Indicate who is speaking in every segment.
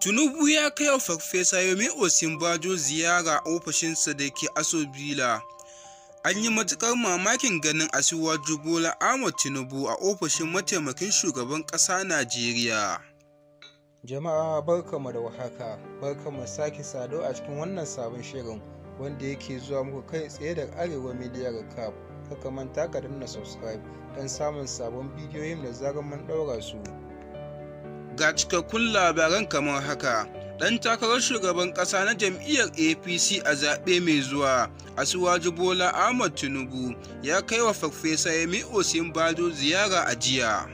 Speaker 1: Tinubu ya kai wa Farfesa Yemi Osinbajo ziyara a ofishinsa da ke Aso-Villa. An yi matuƙar mamakin ganin Asiwaju Bola Ahmed Tinubu a ofishin mataimakin shugaban ƙasa Najeriya.
Speaker 2: Jama'a barkamu da warhaka, barkamu sake sado a cikin wannan sabon shirin wanda yake zuwa muku kai tsaye daga Arewa Media Recap. Kaka manta ka danna subscribe don samun sabon bidiyoyin da zarar mun ɗaura su.
Speaker 1: Ga cikakkun labaran kamar haka. Ɗan takarar shugaban ƙasa na jam'iyyar APC a zaɓe mai zuwa, Asiwaju Bola Ahmed Tinubu ya kai wa Farfesa Yemi Osinbajo ziyara a jiya.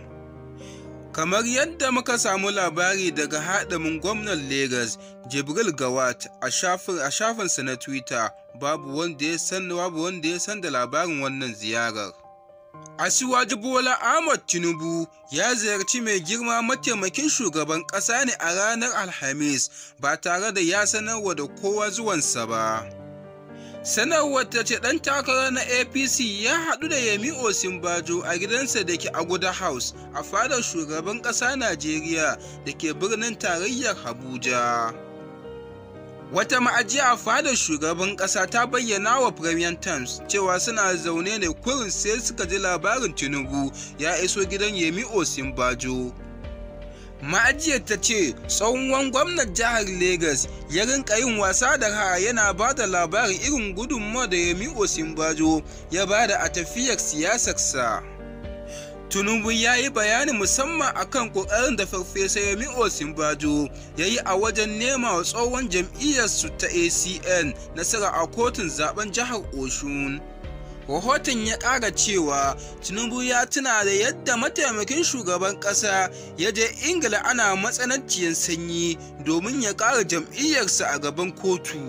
Speaker 1: Kamar yadda muka samu labari daga haɗamin gwamnan Legas, Jibril Gawat, a shafinsa na Twitter, babu wanda ya san da labarin wannan ziyarar. Asiwaju Bola Ahmed Tinubu ya ziyarci mai girma mataimakin shugaban ƙasa ne a ranar Alhamis ba tare da ya sanarwa da kowa zuwansa ba. Sanarwar ta ce ɗan takara na APC ya haɗu da Yemi Osinbajo a gidansa da ke Aguda House a fadar shugaban ƙasa Najeriya da ke birnin tarayyar Abuja. Wata ma'ajiya a fadar shugaban ƙasa ta bayyana wa Premium Times cewa suna zaune ne kurin sai suka ji labarin Tinubu ya iso gidan Yemi Osinbajo. Ma'ajiyar ta ce tsohon gwamnan jihar Legas ya rinka yin wasa da raha yana ba da labarin irin gudunmawar da Yemi Osinbajo ya bada a tafiyar siyasarsa. Tinubu ya yi bayani musamman akan ƙoƙarin da Farfesa Yemi Osinbajo ya yi a wajen nema wa tsohon jam'iyyarsu ta ACN nasara a kotun zaben jihar Oshun. Rahoton ya ƙara cewa Tinubu ya tuna da yadda mataimakin shugaban ƙasa ya je Ingila ana matsananciyar sanyi domin ya ƙara jam'iyyarsa a gaban kotu.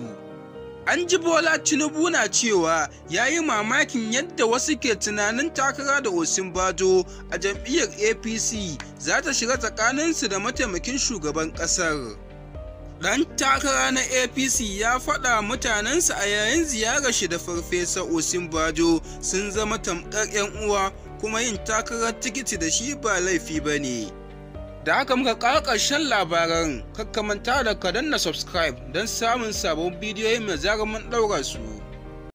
Speaker 1: An ji Bola Tinubu na cewa ya yi mamakin yadda wasu ke tunanin takara da Osinbajo a jam'iyyar APC za ta shiga tsakaninsu da mataimakin shugaban ƙasar. Ɗan takara na APC ya faɗa mutanensa a yayin ziyarar shi da Farfesa Osinbajo sun zama tamkar 'yan uwa kuma yin takarar tikiti da shi ba laifi ba ne. Da haka muka kawo ƙarshen labaran, kakka manta da ka danna subscribe don samun sabon bidiyoyi mai zarar mun ɗaura su.